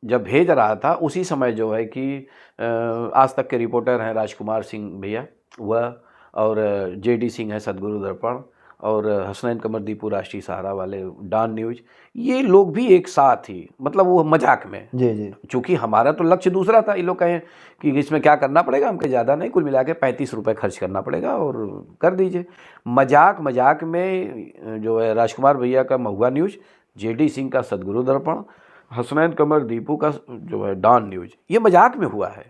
जब भेज रहा था उसी समय जो है कि आज तक के रिपोर्टर हैं राजकुमार सिंह भैया, वह और JD सिंह है सदगुरु दर्पण, और हसनैन कमर दीपू राष्ट्रीय सहारा वाले डॉन न्यूज, ये लोग भी एक साथ ही, मतलब वो मजाक में, जी जी। चूँकि हमारा तो लक्ष्य दूसरा था, ये लोग कहें कि इसमें क्या करना पड़ेगा, हमके ज़्यादा नहीं, कुल मिला के 35 रुपये खर्च करना पड़ेगा और कर दीजिए। मजाक मजाक में जो है राजकुमार भैया का महुआ न्यूज़, JD सिंह का सदगुरु दर्पण, हसनैन कमर दीपू का जो है डॉन न्यूज़, ये मजाक में हुआ है,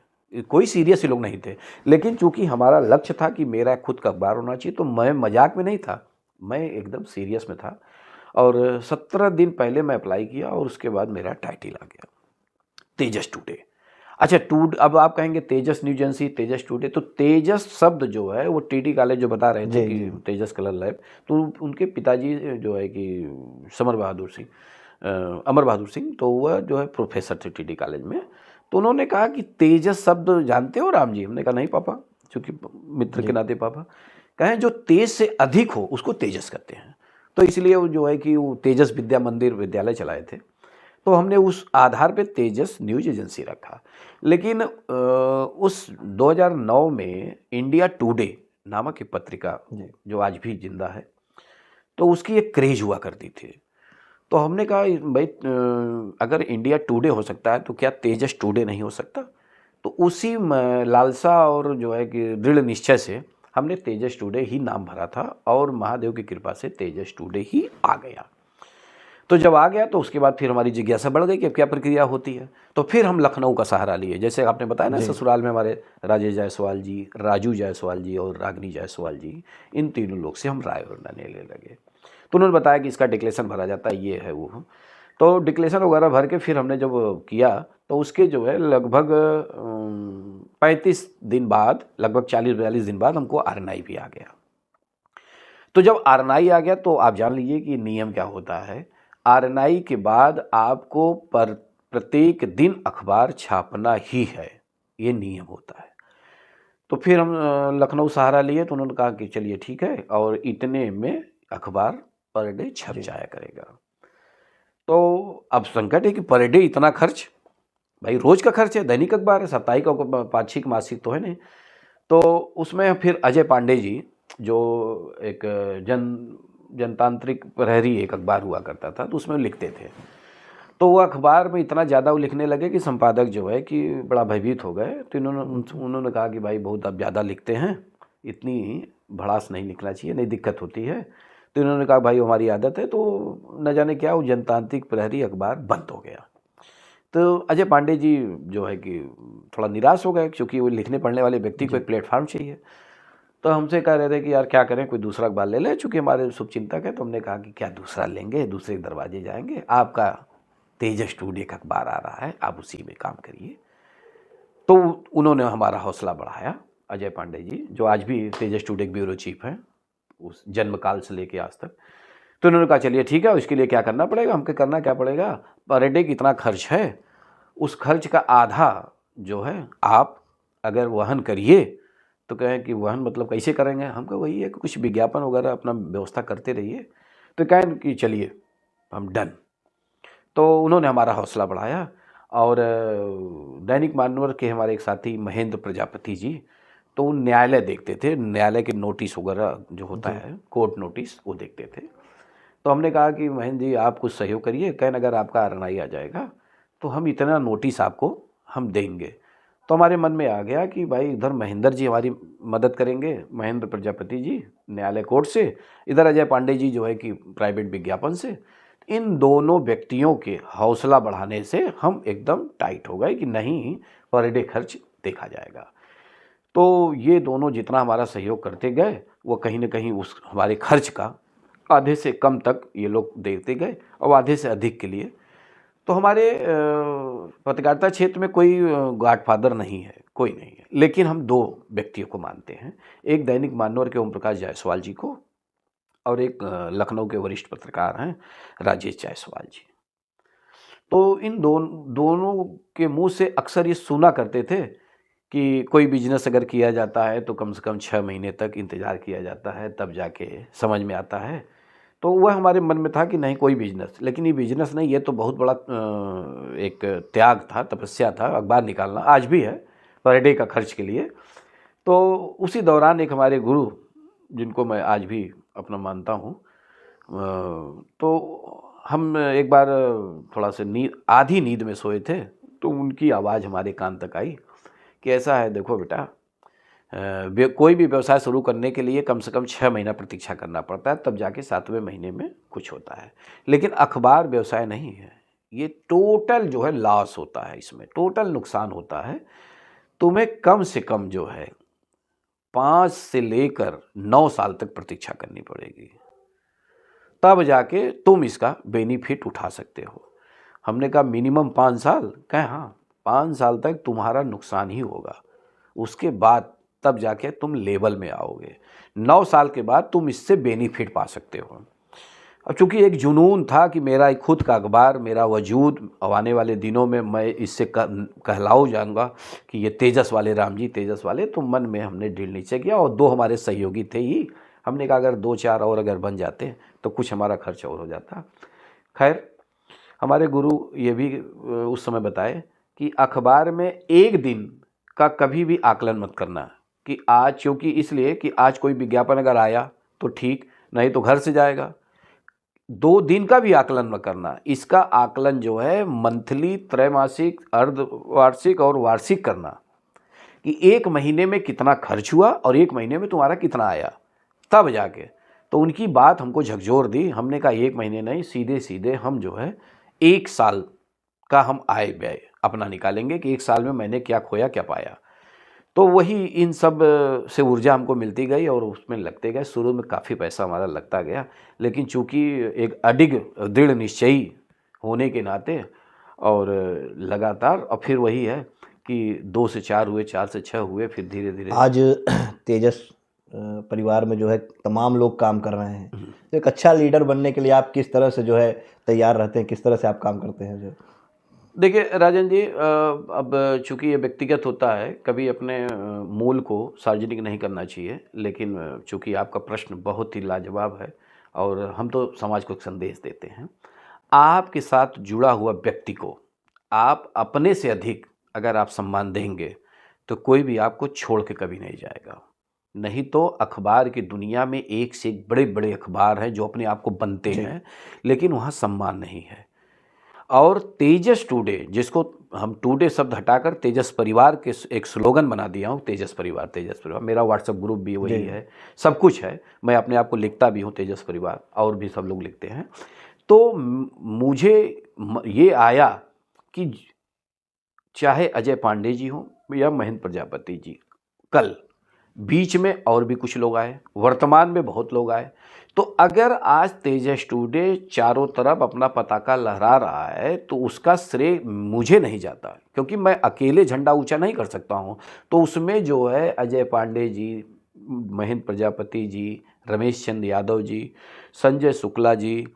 कोई सीरियस ही लोग नहीं थे। लेकिन चूँकि हमारा लक्ष्य था कि मेरा खुद का अखबार होना चाहिए, तो मैं मजाक में नहीं था, मैं एकदम सीरियस में था। और 17 दिन पहले मैं अप्लाई किया और उसके बाद मेरा टाइटल आ गया, तेजस टुडे। अच्छा, अब आप कहेंगे तेजस न्यूज एजेंसी, तेजस टुडे, तो तेजस शब्द जो है वो TT कॉलेज जो बता रहे थे कि तेजस कलर लैब, तो उनके पिताजी जो है कि अमर बहादुर सिंह, तो वह जो है प्रोफेसर थे TT कॉलेज में। तो उन्होंने कहा कि तेजस शब्द जानते हो राम जी? हमने कहा नहीं पापा, चूँकि मित्र के नाते पापा। कहें जो तेज से अधिक हो उसको तेजस कहते हैं, तो इसलिए वो जो है कि वो तेजस विद्या मंदिर विद्यालय चलाए थे, तो हमने उस आधार पे तेजस न्यूज एजेंसी रखा। लेकिन उस 2009 में इंडिया टुडे नामक एक पत्रिका जो आज भी जिंदा है, तो उसकी एक क्रेज हुआ करती थी। तो हमने कहा भाई अगर इंडिया टुडे हो सकता है तो क्या तेजस टुडे नहीं हो सकता? तो उसी लालसा और जो है कि दृढ़ निश्चय से हमने तेजस टुडे ही नाम भरा था, और महादेव की कृपा से तेजस टुडे ही आ गया। तो जब आ गया तो उसके बाद फिर हमारी जिज्ञासा बढ़ गई कि अब क्या प्रक्रिया होती है। तो फिर हम लखनऊ का सहारा लिए, जैसे आपने बताया ना, ससुराल में हमारे राजेश जायसवाल जी, राजू जायसवाल जी और रागनी जायसवाल जी, इन तीनों लोग से हम राय लेने लगे। तो उन्होंने बताया कि इसका डिक्लेरेशन भरा जाता है, ये है वो है। तो डिक्लेरेशन वगैरह भर के फिर हमने जब किया तो उसके जो है लगभग 35 दिन बाद, लगभग 40-42 दिन बाद हमको RNI भी आ गया। तो जब RNI आ गया तो आप जान लीजिए कि नियम क्या होता है। RNI के बाद आपको प्रत्येक दिन अखबार छापना ही है, ये नियम होता है। तो फिर हम लखनऊ सहारा लिए, तो उन्होंने कहा कि चलिए ठीक है, और इतने में अखबार पर डे छप जाया करेगा। तो अब संकट है कि पर डे इतना खर्च, भाई रोज का खर्च है, दैनिक अखबार है, साप्ताहिक पाक्षिक मासिक तो है नहीं। तो उसमें फिर अजय पांडे जी, जो एक जनतांत्रिक प्रहरी एक अखबार हुआ करता था, तो उसमें लिखते थे। तो वो अखबार में इतना ज़्यादा वो लिखने लगे कि संपादक जो है कि बड़ा भयभीत हो गए। तो उन्होंने कहा कि भाई बहुत आप ज़्यादा लिखते हैं, इतनी भड़ास नहीं लिखना चाहिए, नहीं दिक्कत होती है। तो इन्होंने कहा भाई हमारी आदत है। तो न जाने क्या वो जनतांत्रिक प्रहरी अखबार बंद हो गया। तो अजय पांडे जी जो है कि थोड़ा निराश हो गए, क्योंकि वो लिखने पढ़ने वाले व्यक्ति को एक प्लेटफार्म चाहिए। तो हमसे कह रहे थे कि यार क्या करें, कोई दूसरा अखबार ले लें, चूँकि हमारे शुभचिंतक है। तो हमने कहा कि क्या दूसरा लेंगे, दूसरे दरवाजे जाएंगे, आपका तेजस टुडे का अखबार आ रहा है, आप उसी में काम करिए। तो उन्होंने हमारा हौसला बढ़ाया, अजय पांडे जी, जो आज भी तेजस टुडे के ब्यूरो चीफ हैं, उस जन्मकाल से लेके आज तक। तो उन्होंने कहा चलिए ठीक है, उसके लिए क्या करना पड़ेगा, हमको करना क्या पड़ेगा, पर डे कितना खर्च है, उस खर्च का आधा जो है आप अगर वहन करिए। तो कहें कि वहन मतलब कैसे करेंगे? हम कहा वही है कि कुछ विज्ञापन वगैरह अपना व्यवस्था करते रहिए। तो कहें कि चलिए हम डन। तो उन्होंने हमारा हौसला बढ़ाया और दैनिक मानवर के हमारे एक साथी महेंद्र प्रजापति जी, तो वो न्यायालय देखते थे, न्यायालय के नोटिस वगैरह जो होता है कोर्ट नोटिस वो देखते थे। तो हमने कहा कि महेंद्र जी आप कुछ सहयोग करिए, कहन अगर आपका आरएनआई आ जाएगा तो हम इतना नोटिस आपको हम देंगे। तो हमारे मन में आ गया कि भाई इधर महेंद्र जी हमारी मदद करेंगे, महेंद्र प्रजापति जी न्यायालय कोर्ट से, इधर अजय पांडे जी जो है कि प्राइवेट विज्ञापन से। इन दोनों व्यक्तियों के हौसला बढ़ाने से हम एकदम टाइट हो गए कि नहीं पर डे खर्च देखा जाएगा। तो ये दोनों जितना हमारा सहयोग करते गए वो कहीं ना कहीं उस हमारे खर्च का आधे से कम तक ये लोग देते गए और आधे से अधिक के लिए। तो हमारे पत्रकारिता क्षेत्र में कोई गॉडफादर नहीं है, कोई नहीं है, लेकिन हम दो व्यक्तियों को मानते हैं। एक दैनिक मानवर के ओम प्रकाश जायसवाल जी को और एक लखनऊ के वरिष्ठ पत्रकार हैं राजेश जायसवाल जी। तो इन दोनों के मुंह से अक्सर ये सुना करते थे कि कोई बिजनेस अगर किया जाता है तो कम से कम 6 महीने तक इंतज़ार किया जाता है, तब जाके समझ में आता है। तो वह हमारे मन में था कि नहीं कोई बिजनेस, लेकिन ये बिजनेस नहीं, ये तो बहुत बड़ा एक त्याग था, तपस्या था, अखबार निकालना आज भी है पर डे का खर्च के लिए। तो उसी दौरान एक हमारे गुरु जिनको मैं आज भी अपना मानता हूँ, तो हम एक बार थोड़ा सा आधी नींद में सोए थे तो उनकी आवाज़ हमारे कान तक आई कि ऐसा है देखो बेटा, कोई भी व्यवसाय शुरू करने के लिए कम से कम 6 महीना प्रतीक्षा करना पड़ता है, तब जाके 7वें महीने में कुछ होता है। लेकिन अखबार व्यवसाय नहीं है, ये टोटल जो है लॉस होता है, इसमें टोटल नुकसान होता है। तुम्हें कम से कम जो है 5 से लेकर 9 साल तक प्रतीक्षा करनी पड़ेगी, तब जाके तुम इसका बेनिफिट उठा सकते हो। हमने कहा मिनिमम 5 साल? कहें हाँ 5 साल तक तुम्हारा नुकसान ही होगा, उसके बाद तब जाके तुम लेवल में आओगे। 9 साल के बाद तुम इससे बेनिफिट पा सकते हो। अब चूँकि एक जुनून था कि मेरा एक खुद का अखबार, मेरा वजूद, आने वाले दिनों में मैं इससे कहलाऊँ जाऊँगा कि ये तेजस वाले राम जी तेजस वाले, तो मन में हमने दृढ़ निश्चय किया। और 2 हमारे सहयोगी थे ही, हमने कहा अगर 2-4 और अगर बन जाते तो कुछ हमारा खर्च और हो जाता। खैर हमारे गुरु ये भी उस समय बताए कि अखबार में एक दिन का कभी भी आकलन मत करना कि आज, क्योंकि इसलिए कि आज कोई विज्ञापन अगर आया तो ठीक, नहीं तो घर से जाएगा। 2 दिन का भी आकलन मत करना, इसका आकलन जो है मंथली, त्रैमासिक, अर्धवार्षिक और वार्षिक करना कि 1 महीने में कितना खर्च हुआ और 1 महीने में तुम्हारा कितना आया, तब जाके। तो उनकी बात हमको झकझोर दी। हमने कहा 1 महीने नहीं, सीधे सीधे हम जो है 1 साल का हम आय व्यय अपना निकालेंगे कि 1 साल में मैंने क्या खोया क्या पाया। तो वही इन सब से ऊर्जा हमको मिलती गई और उसमें लगते गए। शुरू में काफ़ी पैसा हमारा लगता गया, लेकिन चूँकि एक अडिग दृढ़ निश्चयी होने के नाते और लगातार, और फिर वही है कि 2 से 4 हुए, 4 से 6 हुए, फिर धीरे धीरे आज तेजस परिवार में जो है तमाम लोग काम कर रहे हैं। तो एक अच्छा लीडर बनने के लिए आप किस तरह से जो है तैयार रहते हैं, किस तरह से आप काम करते हैं? जो देखिए राजन जी, अब चूँकि ये व्यक्तिगत होता है, कभी अपने मूल को सार्वजनिक नहीं करना चाहिए, लेकिन चूँकि आपका प्रश्न बहुत ही लाजवाब है और हम तो समाज को एक संदेश देते हैं। आपके साथ जुड़ा हुआ व्यक्ति को आप अपने से अधिक अगर आप सम्मान देंगे तो कोई भी आपको छोड़ के कभी नहीं जाएगा। नहीं तो अखबार की दुनिया में एक से एक बड़े बड़े अखबार हैं जो अपने आप को बनते हैं, लेकिन वहाँ सम्मान नहीं है। और तेजस टुडे, जिसको हम टुडे शब्द हटाकर तेजस परिवार के एक स्लोगन बना दिया हूँ, तेजस परिवार, तेजस परिवार। मेरा व्हाट्सएप ग्रुप भी वही है, सब कुछ है, मैं अपने आप को लिखता भी हूँ तेजस परिवार, और भी सब लोग लिखते हैं। तो मुझे ये आया कि चाहे अजय पांडे जी हों या महेंद्र प्रजापति जी, कल बीच में और भी कुछ लोग आए, वर्तमान में बहुत लोग आए, तो अगर आज तेजस टुडे चारों तरफ अपना पताका लहरा रहा है तो उसका श्रेय मुझे नहीं जाता, क्योंकि मैं अकेले झंडा ऊंचा नहीं कर सकता हूं। तो उसमें जो है अजय पांडे जी, महेंद्र प्रजापति जी, रमेश चंद्र यादव जी, संजय शुक्ला जी,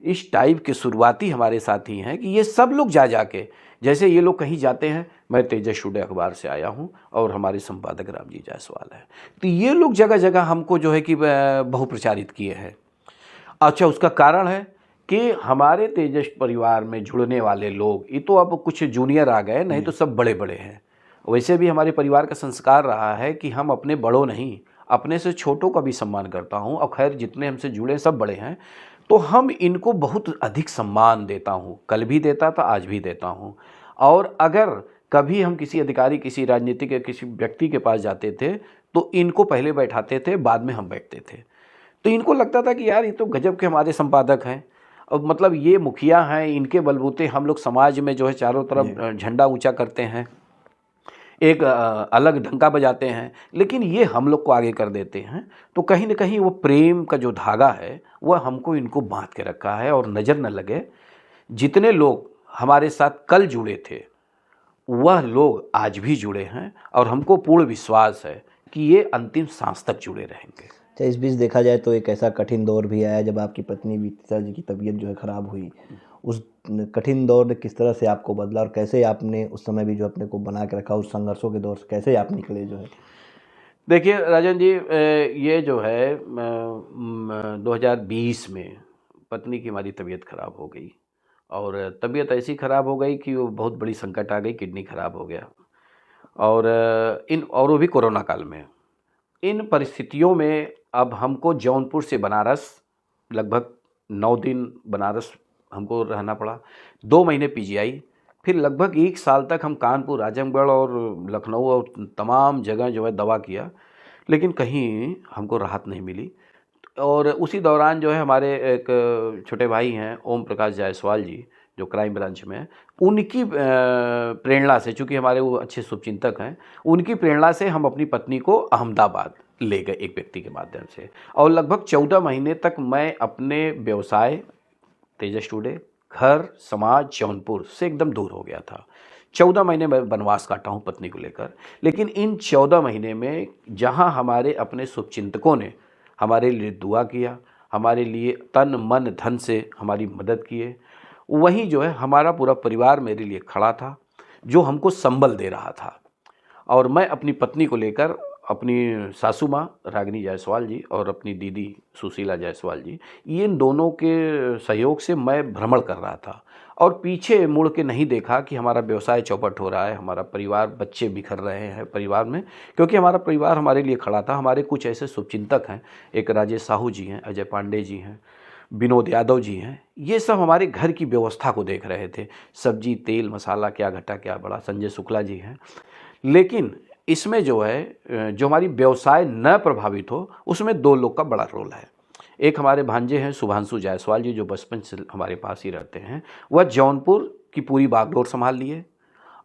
इस टाइप के शुरुआती हमारे साथी हैं कि ये सब लोग जा जाके, जैसे ये लोग कहीं जाते हैं मैं तेजस टुडे अखबार से आया हूँ और हमारे संपादक रामजी जायसवाल हैं। तो ये लोग जगह जगह हमको जो है कि बहुप्रचारित किए हैं। अच्छा, उसका कारण है कि हमारे तेजस परिवार में जुड़ने वाले लोग, ये तो अब कुछ जूनियर आ गए, नहीं तो सब बड़े बड़े हैं। वैसे भी हमारे परिवार का संस्कार रहा है कि हम अपने बड़ों नहीं, अपने से छोटों का भी सम्मान करता हूँ। और खैर जितने हमसे जुड़े सब बड़े हैं, तो हम इनको बहुत अधिक सम्मान देता हूँ। कल भी देता था, आज भी देता हूँ। और अगर कभी हम किसी अधिकारी, किसी राजनीतिक या किसी व्यक्ति के पास जाते थे तो इनको पहले बैठाते थे, बाद में हम बैठते थे। तो इनको लगता था कि यार ये तो गजब के हमारे संपादक हैं, और मतलब ये मुखिया हैं, इनके बलबूते हम लोग समाज में जो है चारों तरफ झंडा ऊंचा करते हैं, एक अलग डंका बजाते हैं, लेकिन ये हम लोग को आगे कर देते हैं। तो कहीं ना कहीं वो प्रेम का जो धागा है वह हमको इनको बांध के रखा है। और नज़र न लगे, जितने लोग हमारे साथ कल जुड़े थे वह लोग आज भी जुड़े हैं, और हमको पूर्ण विश्वास है कि ये अंतिम सांस तक जुड़े रहेंगे। अच्छा, इस बीच देखा जाए तो एक ऐसा कठिन दौर भी आया जब आपकी पत्नी पिताजी की तबीयत जो है ख़राब हुई। उस कठिन दौर ने किस तरह से आपको बदला और कैसे आपने उस समय भी जो अपने को बना के रखा, उस संघर्षों के दौर से कैसे आप निकले जो है? देखिए राजन जी, ये जो है 2020 में पत्नी की हमारी तबीयत ख़राब हो गई, और तबीयत ऐसी ख़राब हो गई कि वो बहुत बड़ी संकट आ गई, किडनी ख़राब हो गया। और वो भी कोरोना काल में। इन परिस्थितियों में अब हमको जौनपुर से बनारस लगभग 9 दिन बनारस हमको रहना पड़ा, 2 महीने पीजीआई, फिर लगभग 1 साल तक हम कानपुर, आजमगढ़ और लखनऊ और तमाम जगह जो है दवा किया, लेकिन कहीं हमको राहत नहीं मिली। और उसी दौरान जो है हमारे एक छोटे भाई हैं ओम प्रकाश जायसवाल जी, जो क्राइम ब्रांच में हैं, उनकी प्रेरणा से, चूँकि हमारे वो अच्छे शुभचिंतक हैं, उनकी प्रेरणा से हम अपनी पत्नी को अहमदाबाद ले गए एक व्यक्ति के माध्यम से। और लगभग 14 महीने तक मैं अपने व्यवसाय तेजस टुडे, घर, समाज, जौनपुर से एकदम दूर हो गया था। 14 महीने मैं वनवास काटा हूँ पत्नी को लेकर। लेकिन इन 14 महीने में जहाँ हमारे अपने शुभचिंतकों ने हमारे लिए दुआ किया, हमारे लिए तन मन धन से हमारी मदद किए, वहीं जो है हमारा पूरा परिवार मेरे लिए खड़ा था, जो हमको संबल दे रहा था। और मैं अपनी पत्नी को लेकर, अपनी सासू माँ रागिनी जायसवाल जी और अपनी दीदी सुशीला जायसवाल जी, इन दोनों के सहयोग से मैं भ्रमण कर रहा था, और पीछे मुड़ के नहीं देखा कि हमारा व्यवसाय चौपट हो रहा है, हमारा परिवार, बच्चे बिखर रहे हैं परिवार में, क्योंकि हमारा परिवार हमारे लिए खड़ा था। हमारे कुछ ऐसे शुभचिंतक हैं, एक राजेश साहू जी हैं, अजय पांडे जी हैं, विनोद यादव जी हैं, ये सब हमारे घर की व्यवस्था को देख रहे थे, सब्जी, तेल, मसाला, क्या घटा क्या बढ़ा। संजय शुक्ला जी हैं। लेकिन इसमें जो है, जो हमारी व्यवसाय न प्रभावित हो, उसमें 2 लोग का बड़ा रोल है। एक हमारे भांजे हैं शुभांशु जायसवाल जी, जो बचपन से हमारे पास ही रहते हैं, वह जौनपुर की पूरी बागडोर संभाल लिए।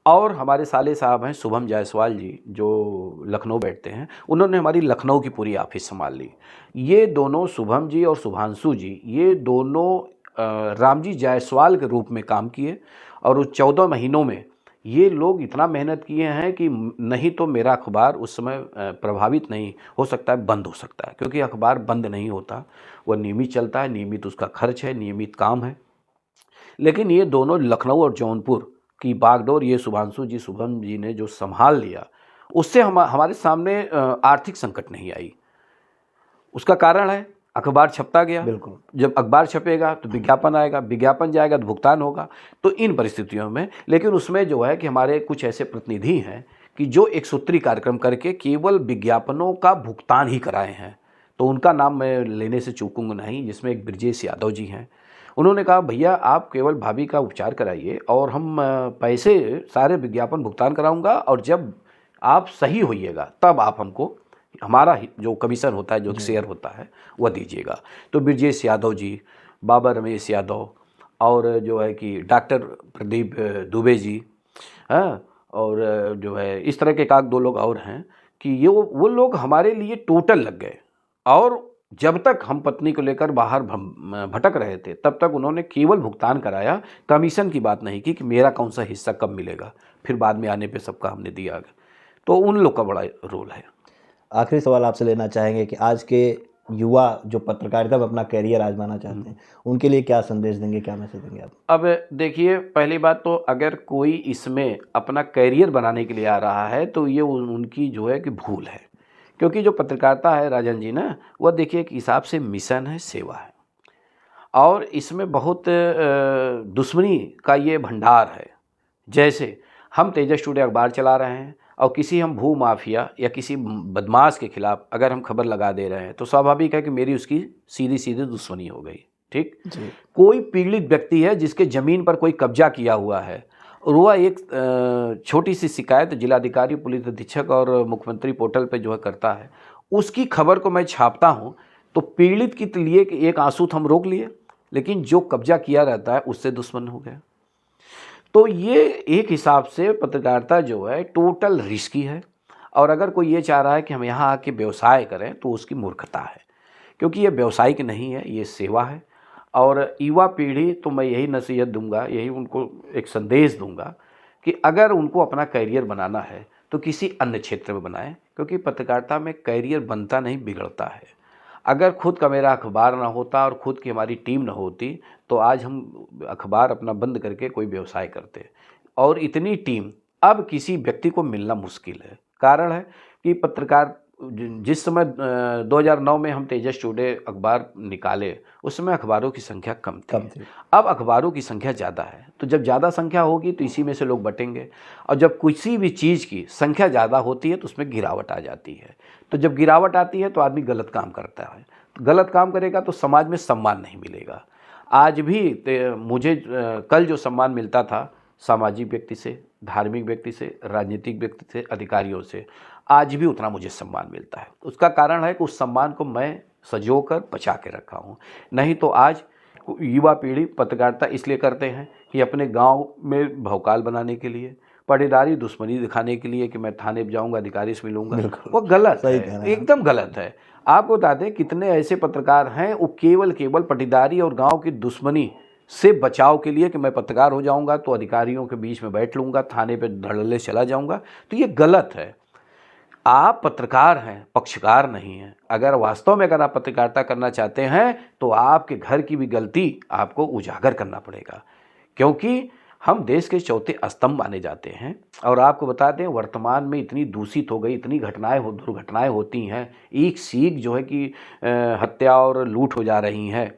और हमारे साले साहब हैं शुभम जायसवाल जी, जो लखनऊ बैठते हैं, उन्होंने हमारी लखनऊ की पूरी ऑफिस संभाल ली। ये दोनों, शुभम जी और शुभांशु जी, ये दोनों रामजी जायसवाल के रूप में काम किए। और उस 14 महीनों में ये लोग इतना मेहनत किए हैं कि नहीं तो मेरा अखबार उस समय प्रभावित नहीं हो सकता है, बंद हो सकता है, क्योंकि अखबार बंद नहीं होता, वह नियमित चलता है, नियमित उसका खर्च है, नियमित काम है। लेकिन ये दोनों लखनऊ और जौनपुर की बागडोर ये शुभांशु जी, शुभम जी ने जो संभाल लिया, उससे हमारे सामने आर्थिक संकट नहीं आई। उसका कारण है अखबार छपता गया। बिल्कुल। जब अखबार छपेगा तो विज्ञापन आएगा, विज्ञापन जाएगा तो भुगतान होगा। तो इन परिस्थितियों में, लेकिन उसमें जो है कि हमारे कुछ ऐसे प्रतिनिधि हैं कि जो एक सूत्री कार्यक्रम करके केवल विज्ञापनों का भुगतान ही कराए हैं। तो उनका नाम मैं लेने से चूकूंगा नहीं, जिसमें एक ब्रजेश यादव जी हैं। उन्होंने कहा भैया आप केवल भाभी का उपचार कराइए और हम पैसे सारे विज्ञापन भुगतान कराऊंगा, और जब आप सही होइएगा तब आप हमको हमारा जो कमीशन होता है, जो शेयर होता है, वह दीजिएगा। तो ब्रजेश यादव जी, बाबा रमेश यादव, और जो है कि डॉक्टर प्रदीप दुबे जी, हाँ, और जो है इस तरह के 1-2 लोग और हैं कि ये वो लोग हमारे लिए टोटल लग गए। और जब तक हम पत्नी को लेकर बाहर भटक रहे थे, तब तक उन्होंने केवल भुगतान कराया, कमीशन की बात नहीं की कि मेरा कौन सा हिस्सा कब मिलेगा। फिर बाद में आने पे सबका हमने दिया। तो उन लोग का बड़ा रोल है। आखिरी सवाल आपसे लेना चाहेंगे कि आज के युवा जो पत्रकारिता में अपना करियर आजमाना चाहते हैं, उनके लिए क्या संदेश देंगे, क्या मैसेज देंगे आप? अब देखिए, पहली बात तो अगर कोई इसमें अपना करियर बनाने के लिए आ रहा है तो ये उनकी जो है कि भूल है। क्योंकि जो पत्रकारिता है राजन जी ना, वह देखिए एक हिसाब से मिशन है, सेवा है, और इसमें बहुत दुश्मनी का ये भंडार है। जैसे हम तेजस टुडे अखबार चला रहे हैं और किसी हम भू माफिया या किसी बदमाश के खिलाफ अगर हम खबर लगा दे रहे हैं तो स्वाभाविक है कि मेरी उसकी सीधी सीधी दुश्मनी हो गई। ठीक, कोई पीड़ित व्यक्ति है जिसके ज़मीन पर कोई कब्जा किया हुआ है और वह एक छोटी सी शिकायत जिलाधिकारी, पुलिस अधीक्षक और मुख्यमंत्री पोर्टल पे जो है करता है, उसकी खबर को मैं छापता हूँ तो पीड़ित के लिए एक आंसू हम रोक लिए, लेकिन जो कब्जा किया रहता है उससे दुश्मन हो गया। तो ये एक हिसाब से पत्रकारिता जो है टोटल रिस्की है, और अगर कोई ये चाह रहा है कि हम यहाँ आके व्यवसाय करें तो उसकी मूर्खता है, क्योंकि ये व्यवसायिक नहीं है, ये सेवा है। और युवा पीढ़ी तो मैं यही नसीहत दूंगा, यही उनको एक संदेश दूंगा कि अगर उनको अपना करियर बनाना है तो किसी अन्य क्षेत्र में बनाएं, क्योंकि पत्रकारिता में करियर बनता नहीं, बिगड़ता है। अगर खुद का मेरा अखबार ना होता और खुद की हमारी टीम ना होती तो आज हम अखबार अपना बंद करके कोई व्यवसाय करते, और इतनी टीम अब किसी व्यक्ति को मिलना मुश्किल है। कारण है कि पत्रकार जिस समय 2009 में हम तेजस टुडे अखबार निकाले, उस समय अखबारों की संख्या कम थी। अब अखबारों की संख्या ज़्यादा है, तो जब ज़्यादा संख्या होगी तो इसी में से लोग बटेंगे, और जब किसी भी चीज़ की संख्या ज़्यादा होती है तो उसमें गिरावट आ जाती है। तो जब गिरावट आती है तो आदमी गलत काम करता है, तो गलत काम करेगा तो समाज में सम्मान नहीं मिलेगा। आज भी मुझे कल जो सम्मान मिलता था सामाजिक व्यक्ति से, धार्मिक व्यक्ति से, राजनीतिक व्यक्ति से, अधिकारियों से, आज भी उतना मुझे सम्मान मिलता है। उसका कारण है कि उस सम्मान को मैं संजोकर बचा के रखा हूँ। नहीं तो आज युवा पीढ़ी पत्रकारिता इसलिए करते हैं कि अपने गांव में भौकाल बनाने के लिए, पटेदारी दुश्मनी दिखाने के लिए कि मैं थाने पे जाऊंगा, अधिकारी से मिलूंगा, वो गलत है, एकदम गलत है। आपको बता दें कितने ऐसे पत्रकार हैं वो केवल पटीदारी और गांव की दुश्मनी से बचाव के लिए कि मैं पत्रकार हो जाऊंगा तो अधिकारियों के बीच में बैठ लूंगा, थाने पे धड़ल्ले चला जाऊंगा, तो ये गलत है। आप पत्रकार हैं, पक्षकार नहीं हैं। अगर वास्तव में अगर आप पत्रकारिता करना चाहते हैं तो आपके घर की भी गलती आपको उजागर करना पड़ेगा, क्योंकि हम देश के चौथे स्तंभ माने जाते हैं। और आपको बता दें वर्तमान में इतनी दूषित हो गई, इतनी दुर्घटनाएं होती हैं, एक सीख जो है कि हत्या और लूट हो जा रही हैं,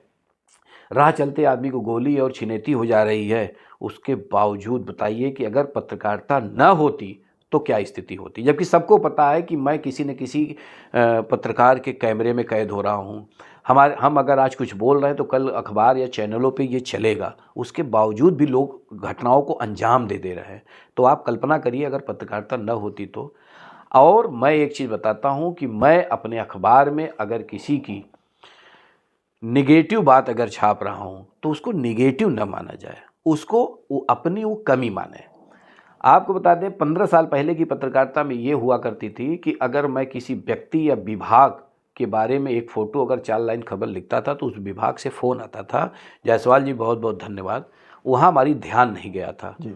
राह चलते आदमी को गोली और छिनेती हो जा रही है। उसके बावजूद बताइए कि अगर पत्रकारिता न होती तो क्या स्थिति होती, जबकि सबको पता है कि मैं किसी न किसी पत्रकार के कैमरे में कैद हो रहा हूँ। हम अगर आज कुछ बोल रहे हैं तो कल अखबार या चैनलों पे ये चलेगा, उसके बावजूद भी लोग घटनाओं को अंजाम दे रहे हैं। तो आप कल्पना करिए अगर पत्रकारिता न होती तो। और मैं एक चीज़ बताता हूँ कि मैं अपने अखबार में अगर किसी की निगेटिव बात अगर छाप रहा हूँ तो उसको निगेटिव न माना जाए, उसको अपनी वो कमी माने। आपको बता दें 15 साल पहले की पत्रकारिता में ये हुआ करती थी कि अगर मैं किसी व्यक्ति या विभाग के बारे में एक फ़ोटो अगर 4 लाइन खबर लिखता था तो उस विभाग से फ़ोन आता था, जायसवाल जी बहुत बहुत धन्यवाद, वहाँ हमारी ध्यान नहीं गया था जी।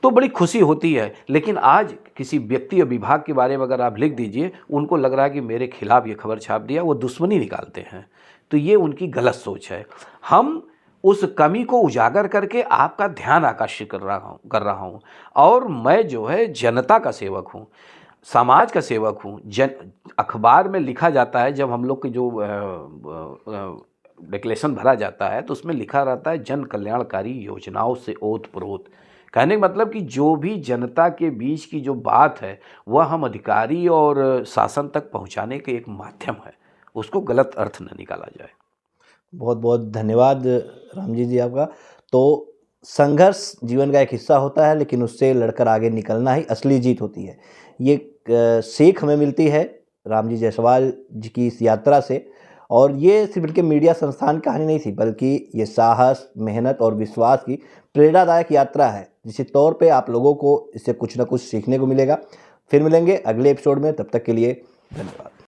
तो बड़ी खुशी होती है। लेकिन आज किसी व्यक्ति या विभाग के बारे में अगर आप लिख दीजिए, उनको लग रहा है कि मेरे खिलाफ ये खबर छाप दिया, वो दुश्मनी निकालते हैं। तो ये उनकी गलत सोच है। हम उस कमी को उजागर करके आपका ध्यान आकर्षित कर रहा हूँ। और मैं जो है जनता का सेवक हूँ, समाज का सेवक हूँ। अखबार में लिखा जाता है, जब हम लोग की जो डिक्लेरेशन भरा जाता है तो उसमें लिखा रहता है जन कल्याणकारी योजनाओं से ओतप्रोत। कहने का मतलब कि जो भी जनता के बीच की जो बात है वह हम अधिकारी और शासन तक पहुँचाने के एक माध्यम है, उसको गलत अर्थ न निकाला जाए। बहुत बहुत धन्यवाद रामजी जी आपका। तो संघर्ष जीवन का एक हिस्सा होता है, लेकिन उससे लड़कर आगे निकलना ही असली जीत होती है। ये सीख हमें मिलती है रामजी जायसवाल जी की इस यात्रा से। और ये सिर्फ इनके मीडिया संस्थान की कहानी नहीं थी, बल्कि ये साहस, मेहनत और विश्वास की प्रेरणादायक यात्रा है, जिसके तौर पे आप लोगों को इससे कुछ ना कुछ सीखने को मिलेगा। फिर मिलेंगे अगले एपिसोड में, तब तक के लिए धन्यवाद।